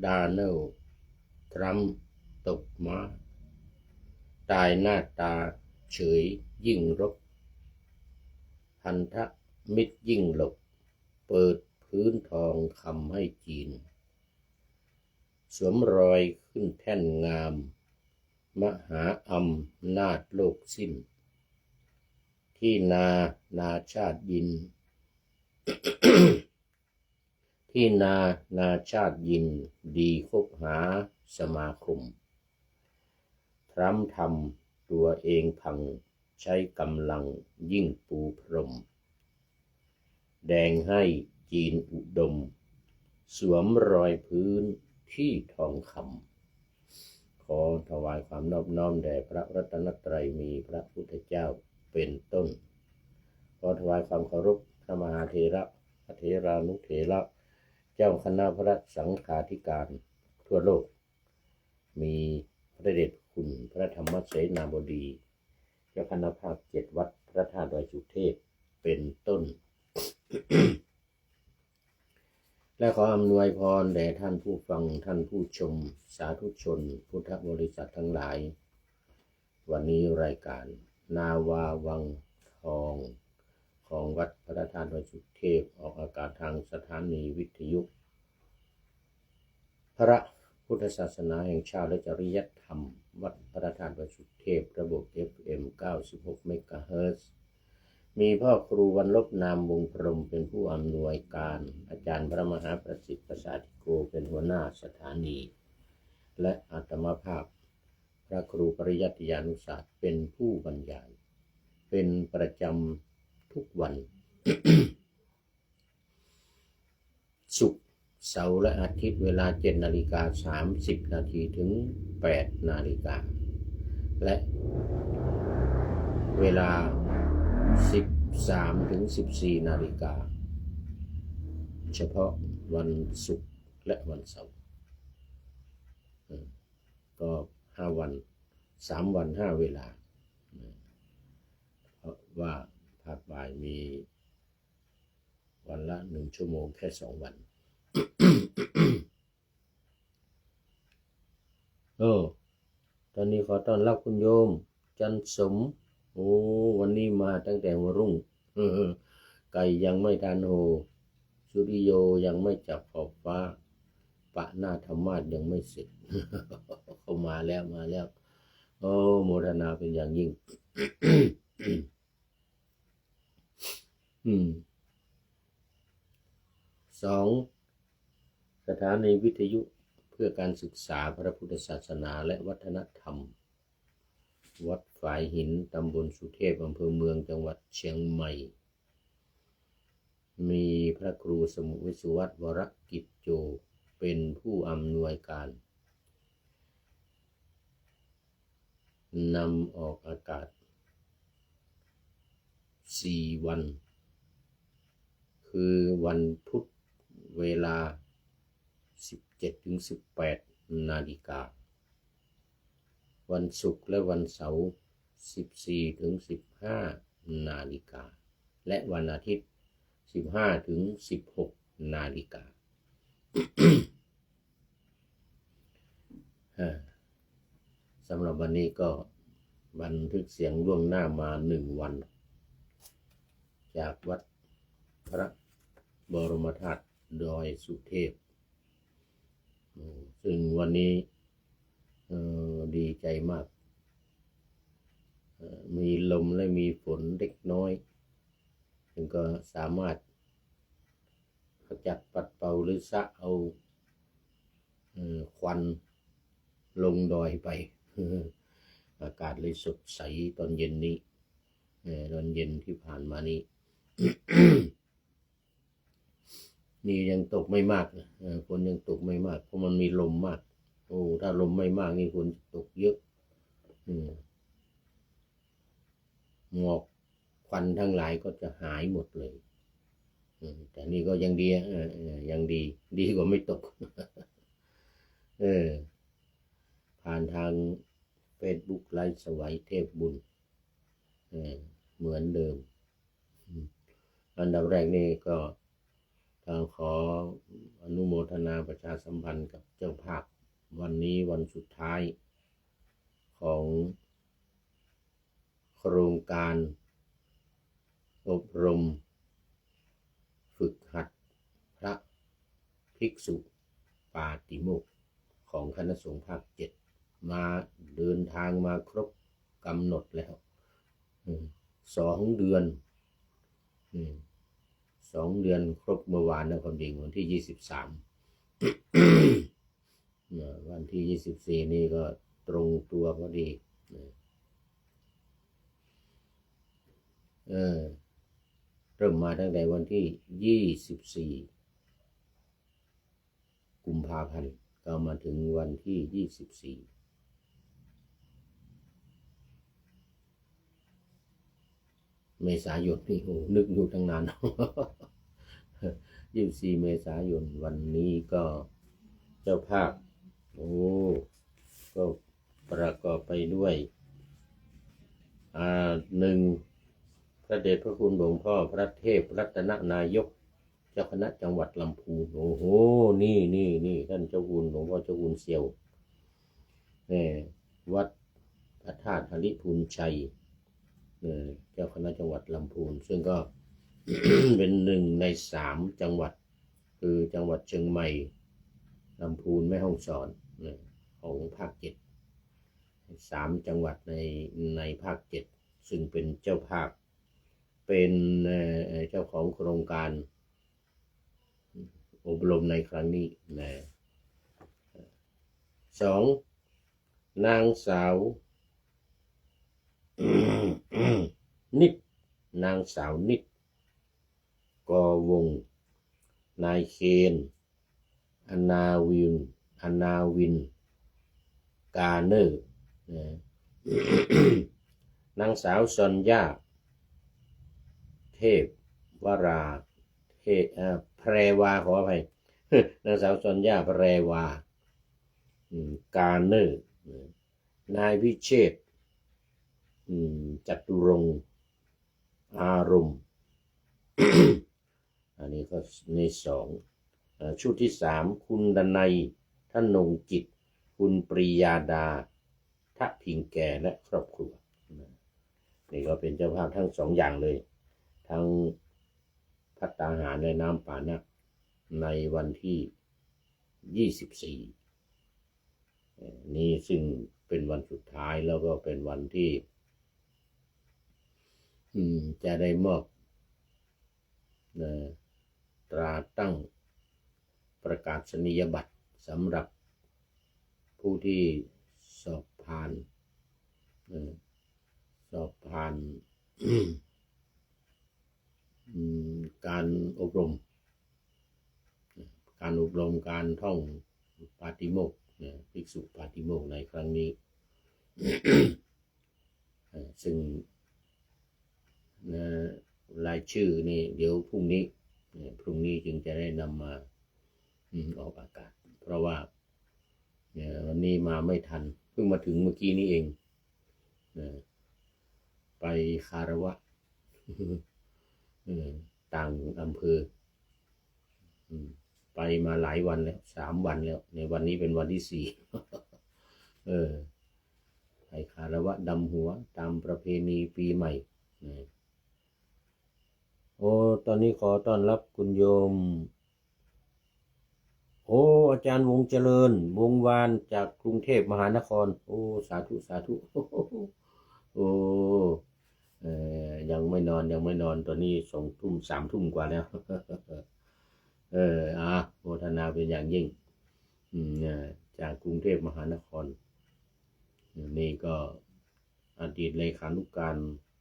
ดาเนลทรัมป์ตกม้าตายหน้าตาเฉยยิ่งรบพันธมิตรยิ่งหลบเปิดพื้นทองคำให้จีนสวมรอยขึ้นแท่นงามมหาอำนาจโลกสิ้นที่นาชาติยิน ที่นาชาติยินดีคบหาสมาคมทรัมป์ทำตัวเองพังใช้กำลังยิ่งปูพรมแดงให้จีนอุดมสวมรอยพื้นที่ทองคำขอถวายความนอบน้อมแด่พระรัตนตรัยมีพระพุทธเจ้าเป็นต้นขอถวายความเคารพพระมหาเถระพระเถรานุเถระเจ้าคณะพระสังฆาธิการทั่วโลกมีพระเดชคุณพระธรรมเสนาบดีเจ้าคณะภาค7วัดพระธาตุดอยสุเทพเป็นต้น และขออำนวยพรแด่ท่านผู้ฟังท่านผู้ชมสาธุชนพุทธบริษัททั้งหลายวันนี้รายการนาวาวังทองของวัดพระธาตุดอยสุเทพออกอากาศทางสถานีวิทยุพระพุทธศาสนาแห่งชาติและจริยธรรมวัดพระธาตุดอยสุเทพระบบ FM 96 เมกะเฮิรตซ์มีพ่อครูวันลบนามวงพรหมเป็นผู้อำนวยการอาจารย์พระมหาประสิทธิ์ประสาธิโกเป็นหัวหน้าสถานีและอาตมาภาพพระครูปริยัติยานุศาสตร์เป็นผู้บรรยายเป็นประจำทุกวัน ศุกร์เสาร์และอาทิตย์เวลา 7:30 นาทีถึง 8 นาฬิกาและเวลา 13 ถึง 14 นาฬิกาเฉพาะวันศุกร์และวันเสาร์ก็5 วัน3 วัน5 เวลาเพราะว่าภาคบ่ายมีวันละ1 ชั่วโมงแค่2 วัน ตอนนี้ขอต้อนรับคุณโยมจันสมวันนี้มาตั้งแต่หัวรุ่งไก่ยังไม่ทันโหสุริโยยังไม่จับขอบฟ้าปะหน้าธรรมาสยังไม่เสร็จ เขามาแล้วโมทนาเป็นอย่างยิ่ง 2. สถานีวิทยุเพื่อการศึกษาพระพุทธศาสนาและวัฒนธรรมวัดฝายหินตำบลสุเทพอำเภอเมืองจังหวัดเชียงใหม่มีพระครูสมุวิสุวัตรวรกิจโจเป็นผู้อำนวยการนำออกอากาศ4 วันคือวันพุธเวลา 17 ถึง 18 นาฬิกาวันศุกร์และวันเสาร์ 14 ถึง 15 นาฬิกาและวันอาทิตย์ 15 ถึง 16 นาฬิกา สำหรับวันนี้ก็บันทึกเสียงล่วงหน้ามา1 วันจากวัดพระบรมธาตุดอยสุเทพซึ่งวันนี้ดีใจมากมีลมและมีฝนเล็กน้อยซึ่งก็สามารถขจัดปัดเป่าหรือสะเอาควันลงดอยไป อากาศเลยสดใสตอนเย็นนี้ตอนเย็นที่ผ่านมานี้ นี่ยังตกไม่มากฝนยังตกไม่มากเพราะมันมีลมมากถ้าลมไม่มากนี่ฝนตกเยอะหมอกควันทั้งหลายก็จะหายหมดเลยแต่นี่ก็ยังดียังดีกว่าไม่ตก ผ่านทาง Facebook ไลฟ์สวัยเทพบุญเหมือนเดิมอันดับแรกนี่ก็ ขออนุโมทนาประชาสัมพันธ์กับเจ้าภาพวันนี้วันสุดท้ายของโครงการอบรมฝึกหัดพระภิกษุปาติโมกข์ของคณะสงฆ์ภาค7มาเดินทางมาครบกำหนดแล้ว2 เดือน2 เดือนครบเมื่อวานนะความจริงวันที่23วันที่24นี่ก็ตรงตัวพอดีเริ่มมาตั้งแต่วันที่24 กุมภาพันธ์ก็มาถึงวันที่24 เมษายนนี่โอ้นึกอยู่ตั้งนาน 24 เมษายนวันนี้ก็เจ้าภาพก็ประกอบไปด้วย1พระเดชพระคุณหลวงพ่อพระเทพรัตนนายกเจ้าคณะจังหวัดลำพูนโอ้โหนี่ท่านเจ้าคุณหลวงพ่อเจ้าคุณเซียววัดพระธาตุหริพูนชัยเจ้าคณะจังหวัดลำพูนซึ่งก็ เป็น1 ใน 3จังหวัดคือจังหวัดเชียงใหม่ลำพูนแม่ฮ่องสอนของภาค7 3จังหวัดในภาค7ซึ่งเป็นเจ้าภาพเป็นเจ้าของโครงการอบรมในครั้งนี้2นางสาว นิดนางสาวนิดกอวงนายเคนอนาวินกาเนอร์นางสาวซอนยาเทพวราแพรวาขออภัย นางสาวซอนยาแพรวากาเนอร์นายวิเชษฐ์จตุรงค์อารมณ์ อันนี้ก็ใน2ชุดที่3คุณดนัยธนงจิตคุณปรียาดาทะพิงแก่และครอบครัวนี่ก็เป็นเจ้าภาพทั้ง2อย่างเลยทั้งภัตตาหารและน้ำปานะในวันที่24นี่ซึ่งเป็นวันสุดท้ายแล้วก็เป็นวันที่จะได้มอบตราตั้งประกาศนียบัตรสำหรับผู้ที่สอบผ่านการอบรมการท่องปาติโมกข์ภิกษุปาติโมกข์ในครั้งนี้ ซึ่งรายชื่อนี่เดี๋ยวพรุ่งนี้จึงจะได้นำมาออกอากาศเพราะว่าวันนี้มาไม่ทันเพิ่งมาถึงเมื่อกี้นี้เองไปคารวะต่างอำเภอไปมาหลายวันแล้ว3 วันแล้วในวันนี้เป็นวันที่4ไปคารวะดำหัวตามประเพณีปีใหม่ตอนนี้ขอต้อนรับคุณโยมอาจารย์วงเจริญวงวานจากกรุงเทพมหานครสาธุยังไม่นอนตอนนี้2 ทุ่ม3 ทุ่มกว่าแล้วโมทนาเป็นอย่างยิ่งจากกรุงเทพมหานครนี่ก็อดีตเลขานุการ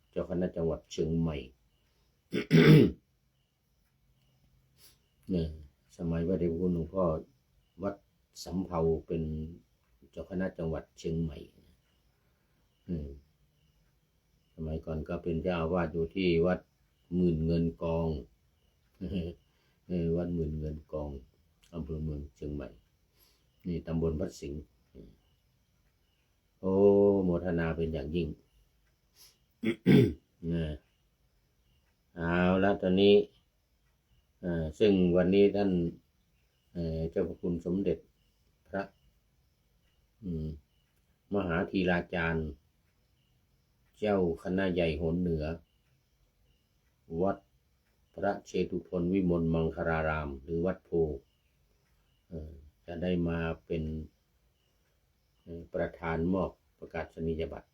เจ้าคณะจังหวัดเชียงใหม่ สมัยพระเดชพระคุณหลวงพ่อวัดสำเภาเป็นเจ้าคณะจังหวัดเชียงใหม่สมัยก่อนก็เป็นเจ้าอาวาสอยู่ที่วัดหมื่นเงินกองวัดหมื่นเงินกองอำเภอเมืองเชียงใหม่นี่ตำบลวัดสิงห์โมทนาเป็นอย่างยิ่ง เอาละตอนนี้ ซึ่งวันนี้ท่านเจ้าพระคุณสมเด็จพระมหาธีราจารย์เจ้าคณะใหญ่โหนเหนือวัดพระเชตุพนวิมลมังคลารามหรือวัดโพจะได้มาเป็นประธานมอบประกาศนียบัตร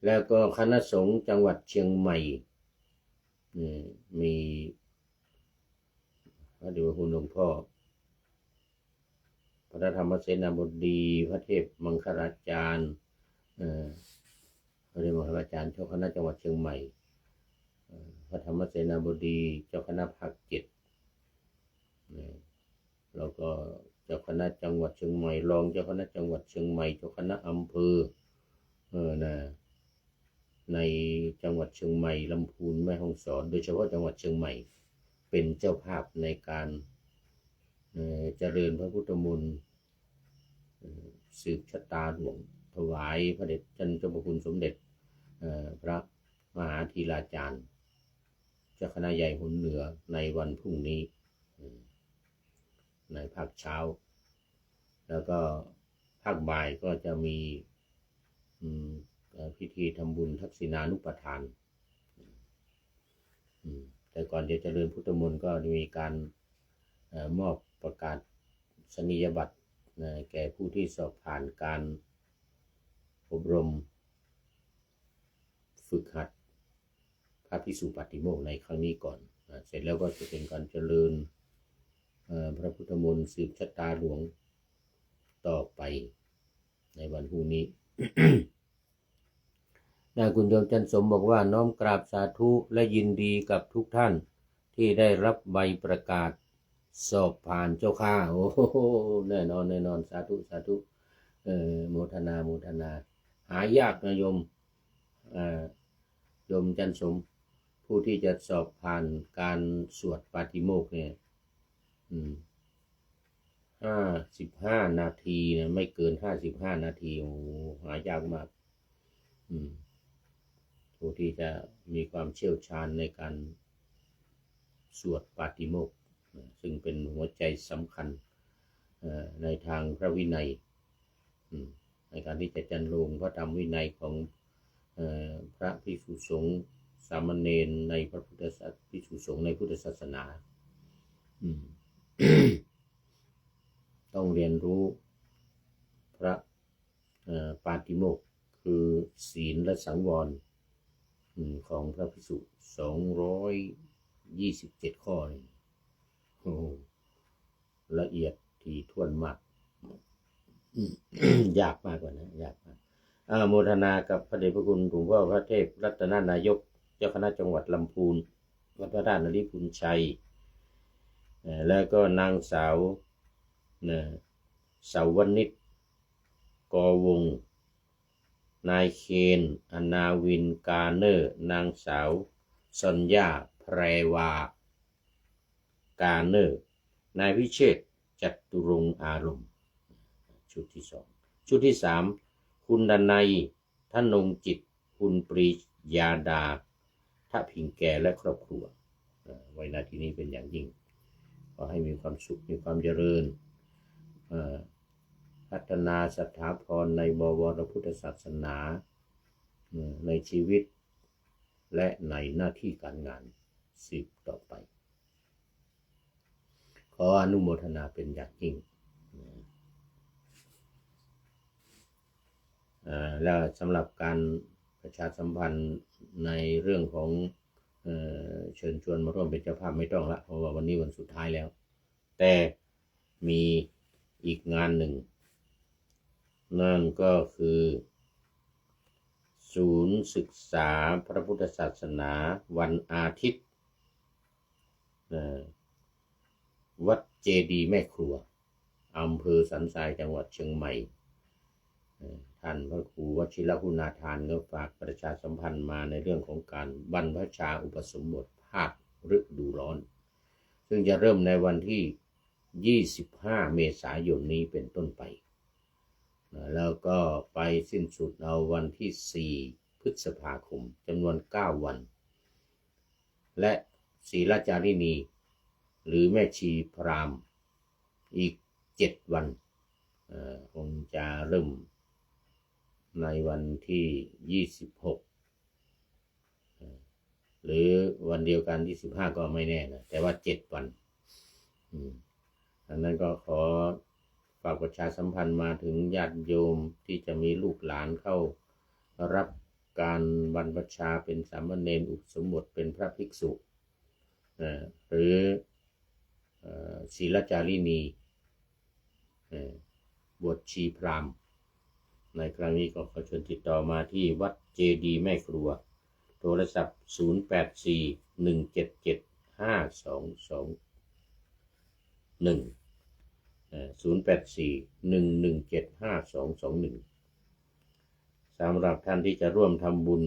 แล้วก็คณะสงฆ์จังหวัดเชียงใหม่มีพระเดชพระคุณหลวงพ่อพระธรรมเสนาบดีพระเทพมังคลาจารย์พระเดชมังคลาจารย์เจ้าคณะจังหวัดเชียงใหม่พระธรรมเสนาบดีเจ้าคณะภาค7แล้วก็เจ้าคณะจังหวัดเชียงใหม่รองเจ้าคณะจังหวัดเชียงใหม่เจ้าคณะอำเภอในจังหวัดเชียงใหม่ลำพูนแม่ฮ่องสอนโดยเฉพาะจังหวัดเชียงใหม่เป็นเจ้าภาพในการเจริญพระพุทธมนต์สืบชะตาหลวงถวายพระเดชเจ้าพระคุณสมเด็จพระมหาธีราจารย์เจ้าคณะใหญ่โหนเหนือในวันพรุ่งนี้ในภาคเช้าแล้วก็ภาคบ่ายก็จะมีพิธีทำบุญทักษิณานุปทานแต่ก่อนจะเจริญพุทธมนต์ก็มีการมอบประกาศนียบัตรแก่ผู้ที่สอบผ่านการอบรมฝึกหัดพระภิกษุปาฏิโมกข์ในครั้งนี้ก่อนเสร็จแล้วก็จะเป็นการเจริญพระพุทธมนต์สืบชะตาหลวงต่อไปในวันพรุ่งนี้ คุณโยมจันสมบอกว่าน้อมกราบสาธุและยินดีกับทุกท่านที่ได้รับใบประกาศสอบผ่านเจ้าข้าโอ้โหแน่นอนสาธุโมทนาหายากนะโยมโยมจันสมผู้ที่จะสอบผ่านการสวดปาฏิโมกข์เนี่ย55 นาทีนะไม่เกิน55 นาทีโอ้หายากมากผู้ที่จะมีความเชี่ยวชาญในการสวดปาฏิโมกข์ซึ่งเป็นหัวใจสำคัญในทางพระวินัยในการที่จะจันโลงพระธรรมวินัยของพระภิกษุสงฆ์สามเณรในพระพุทธศาสนาภิกษุสงฆ์ในพุทธศาสนา ต้องเรียนรู้พระปาฏิโมกข์คือศีลและสังวรของพระภิกษุ227 ข้อนี่โอ้ละเอียดถี่ถ้วนมาก ยากมากกว่านะยากมากโมทนากับพระเดชพระคุณหลวงพ่อพระเทพรัตนนายกเจ้าคณะจังหวัดลำพูนวัดพระธาตุนฤพุนชัยแล้วก็นางสาวสาวนิชกอวงนายเคนอนาวินกาเนอร์นางสาวสัญญาแพรวากาเนอร์นายวิเชษฐ์จัตุรงค์อารมณ์ชุดที่2ชุดที่3คุณดนัยธนงจิตคุณปรียาดาทะพิงแก่และครอบครัวไว้ณที่นี้เป็นอย่างยิ่งขอให้มีความสุขมีความเจริญพัฒนาสถาพรในบวรพุทธศาสนาในชีวิตและในหน้าที่การงานสืบต่อไปขออนุโมทนาเป็นอย่างยิ่งแล้วสำหรับการประชาสัมพันธ์ในเรื่องของเชิญชวนมาร่วมเป็นเจ้าภาพไม่ต้องละเพราะว่าวันนี้วันสุดท้ายแล้วแต่มีอีกงานหนึ่งนั่นก็คือศูนย์ศึกษาพระพุทธศาสนาวันอาทิตย์วัดเจดีย์แม่ครัวอำเภอสันทรายจังหวัดเชียงใหม่ท่านพระครูวชิรคุณาทานก็ฝากประชาสัมพันธ์มาในเรื่องของการบรรพชาอุปสมบทภาคฤดูร้อนซึ่งจะเริ่มในวันที่25 เมษายนนี้เป็นต้นไปแล้วก็ไปสิ้นสุดเอาวันที่4 พฤษภาคมจำนวน9 วัน และศีลจารินีหรือแม่ชีพราหมณ์อีก7 วันคงจะเริ่มในวันที่26หรือวันเดียวกัน25ก็ไม่แน่นะแต่ว่า7 วันอันนั้นก็ขอฝากประชาสัมพันธ์มาถึงญาติโยมที่จะมีลูกหลานเข้ารับการบรรพชาเป็นสามเณรอุปสมบทเป็นพระภิกษุหรือศีลจารินีบวชชีพราหมณ์ในครั้งนี้ก็ขอเชิญติดต่อมาที่วัดเจดีย์แม่ครัวโทรศัพท์0841775221สำหรับท่านที่จะร่วมทำบุญ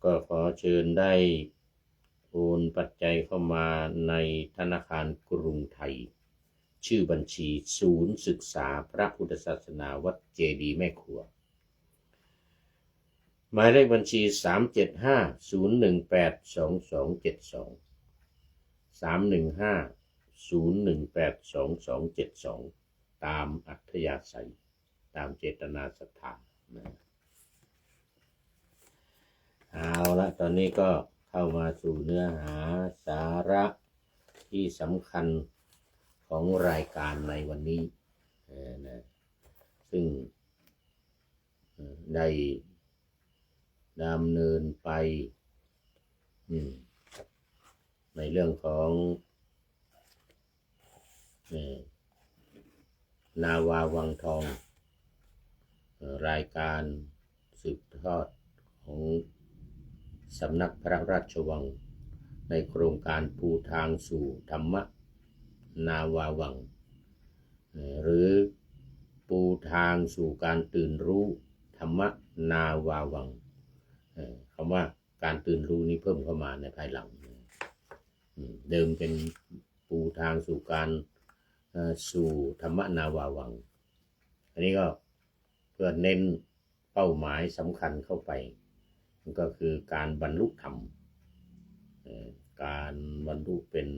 ก็ขอเชิญได้โอนปัจจัยเข้ามาในธนาคารกรุงไทยชื่อบัญชีศูนย์ศึกษาพระพุทธศาสนาวัดเจดีย์แม่ครัวหมายเลขบัญชี375-018-2272 ตามอัธยาศัยตามเจตนาศรัทธาเอาละตอนนี้ก็เข้ามาสู่เนื้อหาสาระที่สำคัญของรายการในวันนี้ซึ่งได้ดำเนินไปในเรื่องของนาวาวังทองรายการสืบทอดของสำนักพระราชวังในโครงการปูทางสู่ธรรมนาวาวังหรือปูทางสู่การตื่นรู้ธรรมนาวาวังคำว่าการตื่นรู้นี้เพิ่มเข้ามาในภายหลังเดิมเป็นปูทางสู่การสู่ธรรมนาวาวังอันนี้ก็เพื่อเน้นเป้าหมายสำคัญเข้าไปก็คือการบรรลุธรรมการบรรลุเป็น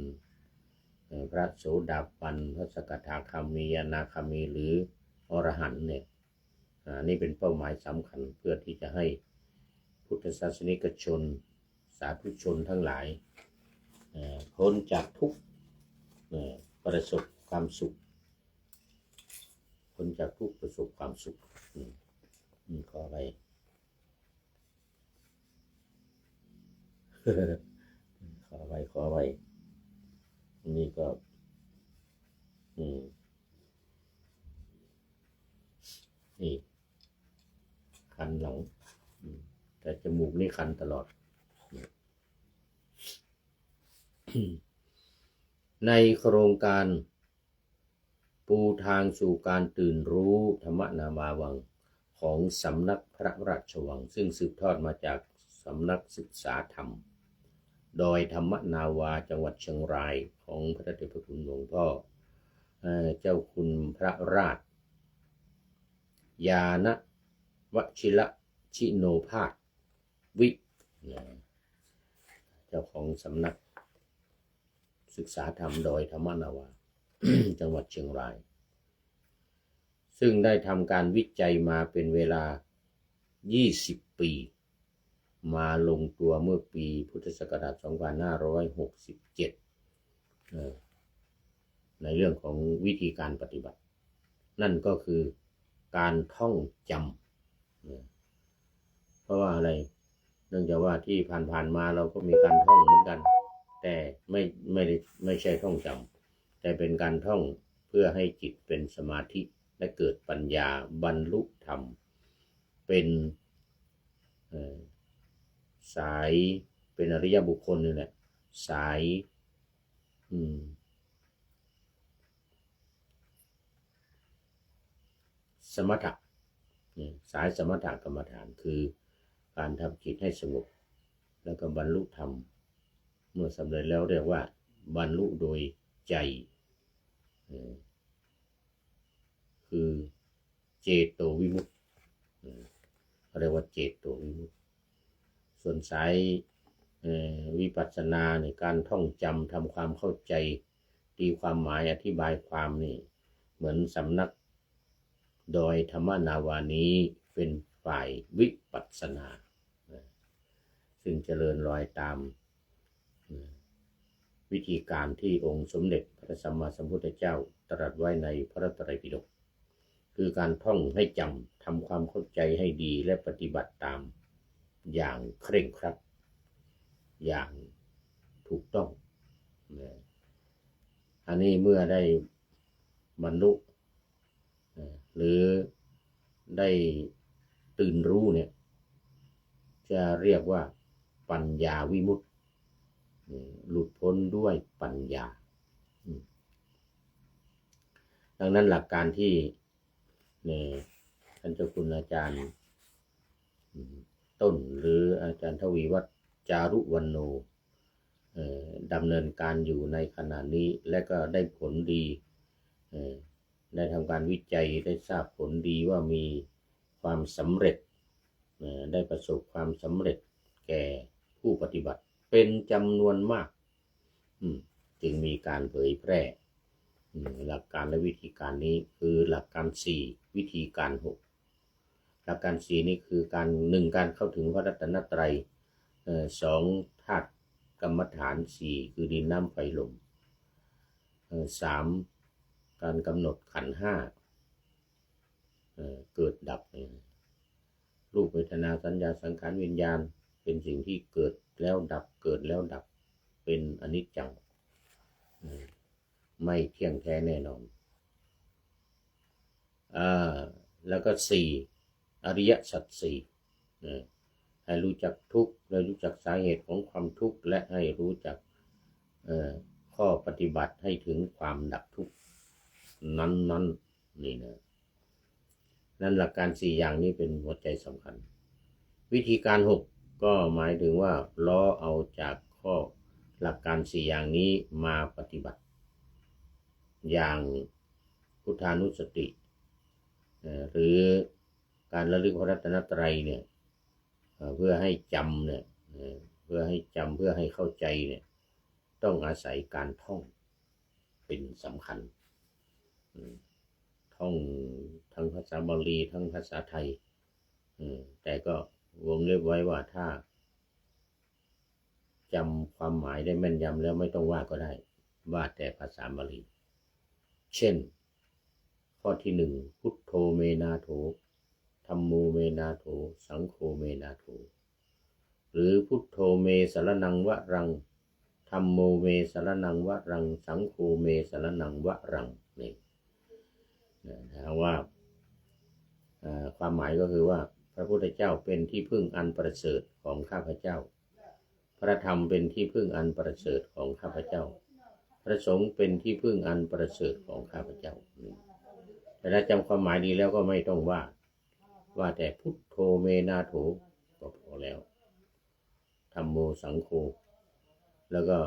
พระโสดาบันพระสกทาคามีอนาคามีหรืออรหันต์เนี่ยนี่เป็นเป้าหมายสำคัญเพื่อที่จะให้พุทธศาสนิกชนสาธุชนทั้งหลายพ้นจากทุกข์ประสบความสุขพ้นจากทุกข์ประสบความสุขขอไปขอไว้นี่ก็นี่คันหลังแต่จมูกนี่คันตลอดในโครงการปูทางสู่การตื่นรู้ธรรมนาวาวังของสำนักพระราชวังซึ่งสืบทอดมาจากสำนักศึกษาธรรมโดยธรรมนาวาจังหวัดเชียงรายของพระเดชพระคุณหลวงพ่อเจ้าคุณพระราชยานวชิระชิโนภาสวิเจ้าของสำนักศึกษาธรรมโดยธรรมนาวา จังหวัดเชียงรายซึ่งได้ทำการวิจัยมาเป็นเวลา20 ปีมาลงตัวเมื่อปีพุทธศักราช2567ในเรื่องของวิธีการปฏิบัตินั่นก็คือการท่องจำเพราะว่าอะไรเนื่องจากว่าที่ผ่านมาเราก็มีการท่องเหมือนกันแต่ไม่ใช่ท่องจำแต่เป็นการท่องเพื่อให้จิตเป็นสมาธิและเกิดปัญญาบรรลุธรรมเป็นสายเป็นอริยบุคคลนี่แหละสายสมถะสายสมถะกรรมฐานคือการทำจิตให้สงบแล้วก็บรรลุธรรมเมื่อสำเร็จแล้วเรียกว่าบรรลุโดยใจคือเจโตวิมุตติเรียกว่าเจโตวิมุตติส่วนสาย วิปัสสนาเนี่ยการท่องจำทำความเข้าใจตีความหมายอธิบายความนี่เหมือนสำนักโดยธรรมนาวานี้เป็นฝ่ายวิปัสสนาซึ่งเจริญรอยตามวิธีการที่องค์สมเด็จพระสัมมาสัมพุทธเจ้าตรัสไว้ในพระไตรปิฎกคือการท่องให้จำทำความเข้าใจให้ดีและปฏิบัติตามอย่างเคร่งครัดอย่างถูกต้องอันนี้เมื่อได้บรรลุหรือได้ตื่นรู้เนี่ยจะเรียกว่าปัญญาวิมุตติหลุดพ้นด้วยปัญญาดังนั้นหลักการที่ท่านเจ้าคุณอาจารย์ต้นหรืออาจารย์ทวีวัฒน์จารุวรรณโนดำเนินการอยู่ในขณะนี้และก็ได้ผลดีได้ทำการวิจัยได้ทราบผลดีว่ามีความสำเร็จได้ประสบความสำเร็จแก่ผู้ปฏิบัติเป็นจำนวนมากจึงมีการเผยแพร่หลักการและวิธีการนี้คือหลักการ4วิธีการ6หลักการ4นี่คือการ1การเข้าถึงพระรัตนตรัย2ธาตุกรรมฐาน4คือดินน้ำไฟลม3การกำหนดขันธ์5เกิดดับรูปเวทนาสัญญาสังขารวิญญาณเป็นสิ่งที่เกิดแล้วดับเกิดแล้วดับเป็นอนิจจังไม่เที่ยงแท้แน่นอนแล้วก็4อริยสัจ4ให้รู้จักทุกข์และรู้จักสาเหตุของความทุกข์และให้รู้จักข้อปฏิบัติให้ถึงความดับทุกข์นั้นนี่นะนั่นหลักการ4อย่างนี้เป็นหัวใจสำคัญวิธีการ6ก็หมายถึงว่าล้อเอาจากข้อหลักการ4อย่างนี้มาปฏิบัติอย่างพุทธานุสติหรือการระลึกพระรัตนตรัยเนี่ยเพื่อให้จำเนี่ยเพื่อให้จำเพื่อให้เข้าใจเนี่ยต้องอาศัยการท่องเป็นสำคัญท่องทั้งภาษาบาลีทั้งภาษาไทยแต่ก็วงเล็บไว้ว่าถ้าจำความหมายได้แม่นยำแล้วไม่ต้องว่าก็ได้ว่าแต่ภาษาบาลีเช่นข้อที่1พุทโธเมนาโถธัมโมเมนาโถสังโฆเมนาโถหรือพุทโธเมสรณังวะรังธัมโมเมสรณังวะรังสังโฆเมสรณังวะรังนี่ถ้าว่าความหมายก็คือว่าพระพุทธเจ้าเป็นที่พึ่งอันประเสริฐของข้าพเจ้าพระธรรมเป็นที่พึ่งอันประเสริฐของข้าพเจ้าพระสงฆ์เป็นที่พึ่งอันประเสริฐของข้าพเจ้าแต่ถ้าจำความหมายดีแล้วก็ไม่ต้องว่าแต่พุทโธเมนาโถก็พอแล้วธัมโมสังโฆแล้วก็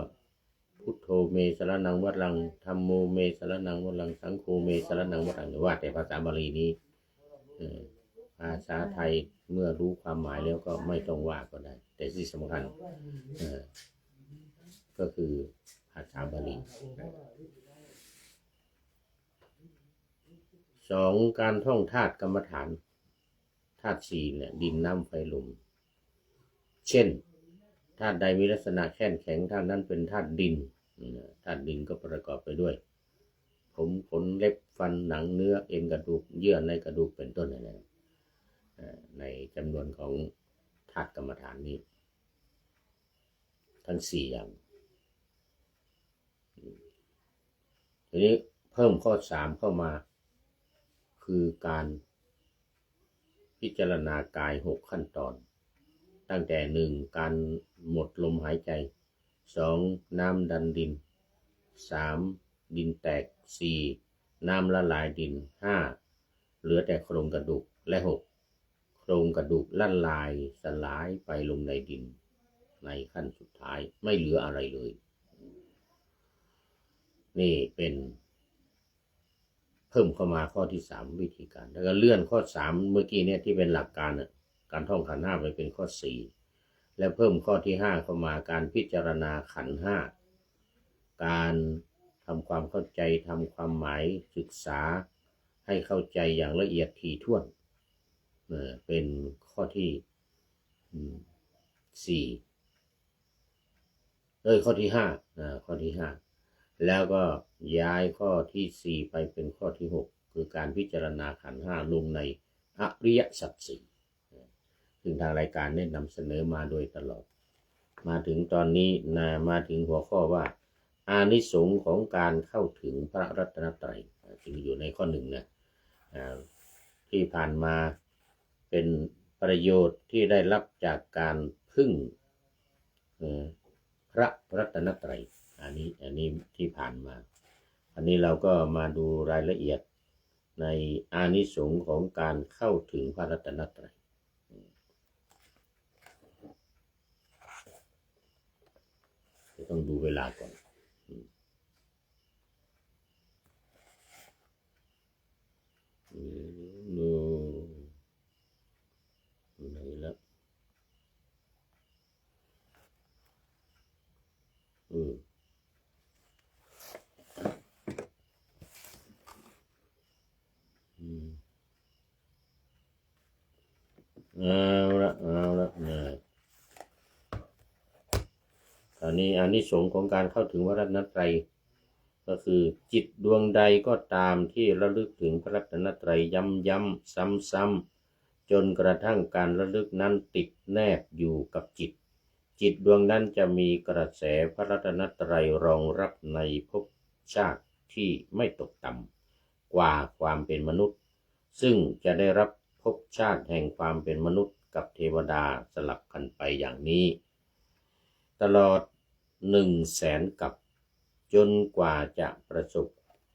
พุทโธเมสรณังวะรังธัมโมเมสรณังวะรังสังโฆเมสรณังวะรังว่าแต่ภาษาบาลีนี้ภาษาไทยเมื่อรู้ความหมายแล้วก็ไม่ต้องว่าก็ได้แต่ที่สำคัญก็คือภาษาบาลี2การท่องธาตุกรรมฐานธาตุ4เนี่ยดินน้ำไฟลมเช่นธาตุใดมีลักษณะแข็งธาตุนั้นเป็นธาตุดินธาตุดินก็ประกอบไปด้วยผมขนเล็บฟันหนังเนื้อเอ็นกระดูกเยื่อในกระดูกเป็นต้นในจำนวนของธาตุกรรมฐานนี้ทั้ง4อย่างทีนี้เพิ่มข้อ3เข้ามาคือการพิจารณากาย6ขั้นตอนตั้งแต่1การหมดลมหายใจ2น้ำดันดิน3ดินแตก4น้ำละลายดิน5เหลือแต่โครงกระดูกและ6โครงกระดูกละลายสลายไปลงในดินในขั้นสุดท้ายไม่เหลืออะไรเลยนี่เป็นเพิ่มเข้ามาข้อที่3วิธีการแล้วก็เลื่อนข้อ3เมื่อกี้เนี่ยที่เป็นหลักการการท่องขันธ์5ไปเป็นข้อ4 และเพิ่มข้อที่5เข้ามาการพิจารณาขันธ์ห้าการทำความเข้าใจทำความหมายศึกษาให้เข้าใจอย่างละเอียดถี่ถ้วนเป็นข้อที่ข้อที่ข้อที่5แล้วก็ย้ายข้อที่4ไปเป็นข้อที่6คือการพิจารณาขันธ์ห้าลงในอริยสัจสี่ซึ่งทางรายการได้นำเสนอมาโดยตลอดมาถึงตอนนี้มาถึงหัวข้อว่าอานิสงส์ของการเข้าถึงพระรัตนตรัยจึงอยู่ในข้อ1นะที่ผ่านมาเป็นประโยชน์ที่ได้รับจากการพึ่งพระรัตนตรัยอันนี้ที่ผ่านมาอันนี้เราก็มาดูรายละเอียดในอานิสงส์ของการเข้าถึงพระรัตนตรัยต้องดูเวลาก่อนไหนแล้วเอาละตอนนี้อานิสงส์ของการเข้าถึงพระรัตนตรัยก็คือจิตดวงใดก็ตามที่ระลึกถึงพระรัตนตรัยย้ำๆซ้ำๆจนกระทั่งการระลึกนั้นติดแนบอยู่กับจิตดวงนั้นจะมีกระแสพระรัตนตรัยรองรับในภพชาติที่ไม่ตกต่ำกว่าความเป็นมนุษย์ซึ่งจะได้รับภพชาติแห่งความเป็นมนุษย์กับเทวดาสลับกันไปอย่างนี้ตลอด100,000 กับจนกว่าจะประสบ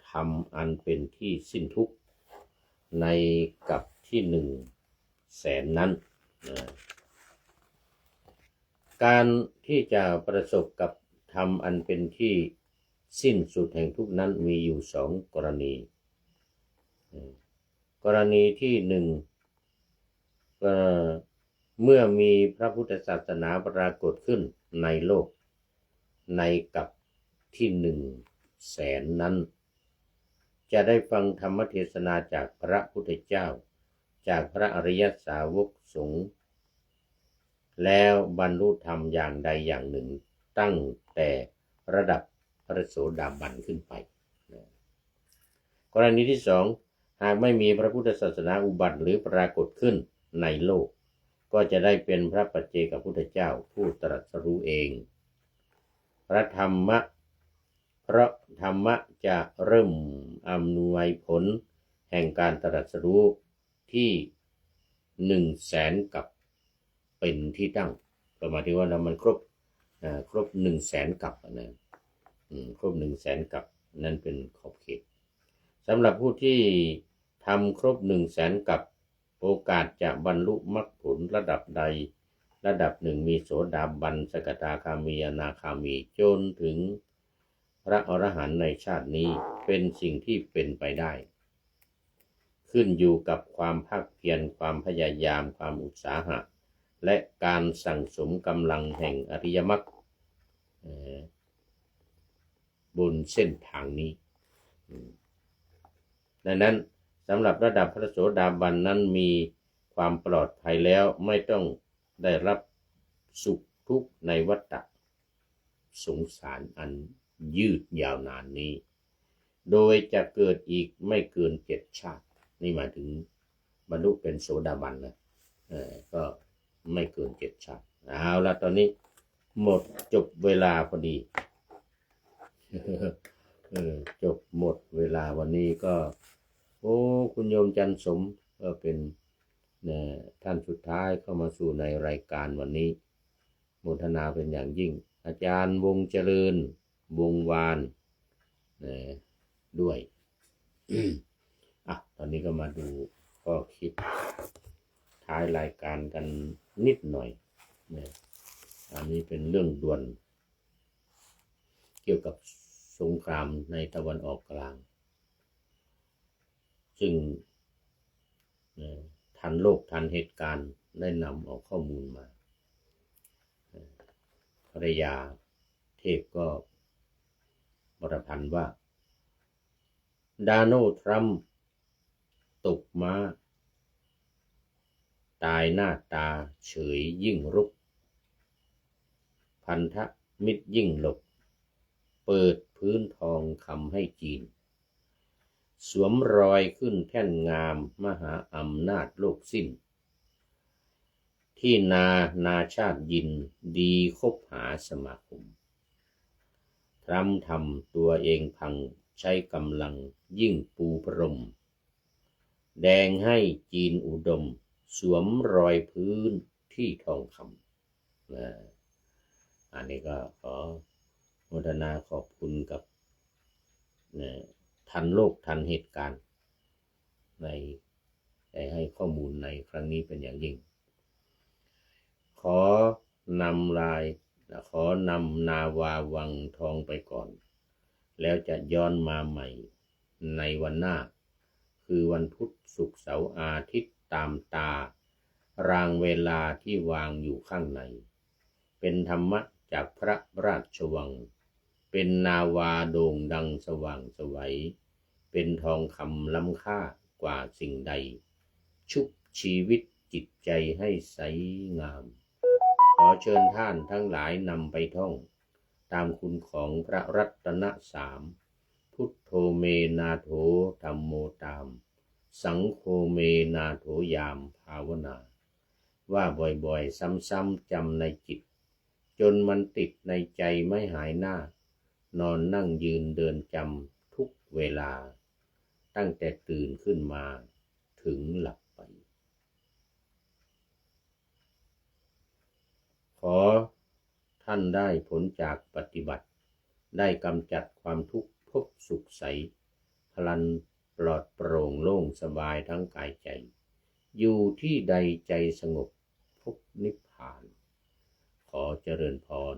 ธรรมอันเป็นที่สิ้นทุกข์ในกับที่100,000นั้นการที่จะประสบกับธรรมอันเป็นที่สิ้นสุดแห่งทุกข์นั้นมีอยู่2 กรณีกรณีที่1เมื่อมีพระพุทธศาสนาปรากฏขึ้นในโลกในกับที่100,000นั้นจะได้ฟังธรรมเทศนาจากพระพุทธเจ้าจากพระอริยสาวกสงฆ์แล้วบรรลุธรรมอย่างใดอย่างหนึ่งตั้งแต่ระดับพระโสดาบันขึ้นไปกรณีที่2หากไม่มีพระพุทธศาสนาอุบัติหรือปรากฏขึ้นในโลกก็จะได้เป็นพระปัจเจกพุทธเจ้าผู้ตรัสรู้เองเพราะธรรมะจะเริ่มอำนวยผลแห่งการตรัสรู้ที่100,000 กับเป็นที่ตั้งประมาณที่ว่ามันครบ100,000 กับนะครบ100,000 กับนั่นเป็นขอบเขตสำหรับผู้ที่ทำครบ100,000 กับโอกาสจะบรรลุมรรคผลระดับใดระดับหนึ่งมีโสดาบันสกทาคามีอนาคามีจนถึงพระอรหันต์ในชาตินี้เป็นสิ่งที่เป็นไปได้ขึ้นอยู่กับความภาคเพียรความพยายามความอุตสาหะและการสั่งสมกำลังแห่งอริยมรรคบนเส้นทางนี้ดังนั้นสำหรับระดับพระโสดาบันนั้นมีความปลอดภัยแล้วไม่ต้องได้รับสุขทุกข์ในวัฏสงสารอันยืดยาวนานนี้โดยจะเกิดอีกไม่เกิน7 ชาตินี่หมายถึงบรรลุเป็นโสดาบันนะก็ไม่เกิน7 ชาติเอาละตอนนี้หมดจบเวลาพอดีจบหมดเวลาวันนี้ก็คุณโยมจันสมก็เป็นท่านสุดท้ายเข้ามาสู่ในรายการวันนี้โมทนาเป็นอย่างยิ่งอาจารย์วงเจริญวงวานด้วย ตอนนี้ก็มาดูข้อคิดท้ายรายการกันนิดหน่อยอันนี้เป็นเรื่องด่วนเกี่ยวกับสงครามในตะวันออกกลางซึ่งทันโลกทันเหตุการณ์ได้นำเอาข้อมูลมา ภรยาเทพก็บรพันว่าดาโนทรัมป์ตกม้าตายหน้าตาเฉยยิ่งรุกพันธมิตรยิ่งหลบเปิดพื้นทองคำให้จีนสวมรอยขึ้นแท่นงามมหาอำนาจโลกสิ้นที่นาชาติยินดีคบหาสมาคมทรัมป์ทำตัวเองพังใช้กำลังยิ่งปูพรมแดงให้จีนอุดมสวมรอยพื้นที่ทองคำอันนี้ก็ขอโมทนาขอบคุณกับทันโลกทันเหตุการณ์ได้ให้ข้อมูลในครั้งนี้เป็นอย่างยิ่งขอนำนาวาวังทองไปก่อนแล้วจะย้อนมาใหม่ในวันหน้าคือวันพุธศุกร์เสาร์อาทิตย์ตามตารางเวลาที่วางอยู่ข้างในเป็นธรรมะจากพระราชวังเป็นนาวาโด่งดังสว่างไสวเป็นทองคำล้ำค่ากว่าสิ่งใดชุบชีวิตจิตใจให้ใสงามขอเชิญท่านทั้งหลายนำไปท่องตามคุณของพระรัตนสามพุทโธเมนาโถธัมโมตามสังโฆเมนาโถยามภาวนาว่าบ่อยๆซ้ำๆจำในจิตจนมันติดในใจไม่หายหน้านอนนั่งยืนเดินจำทุกเวลาตั้งแต่ตื่นขึ้นมาถึงหลับไปขอท่านได้ผลจากปฏิบัติได้กำจัดความทุกข์พบสุขใสพลันปลอดโปร่งโล่งสบายทั้งกายใจอยู่ที่ใดใจสงบพบนิพพานขอเจริญพร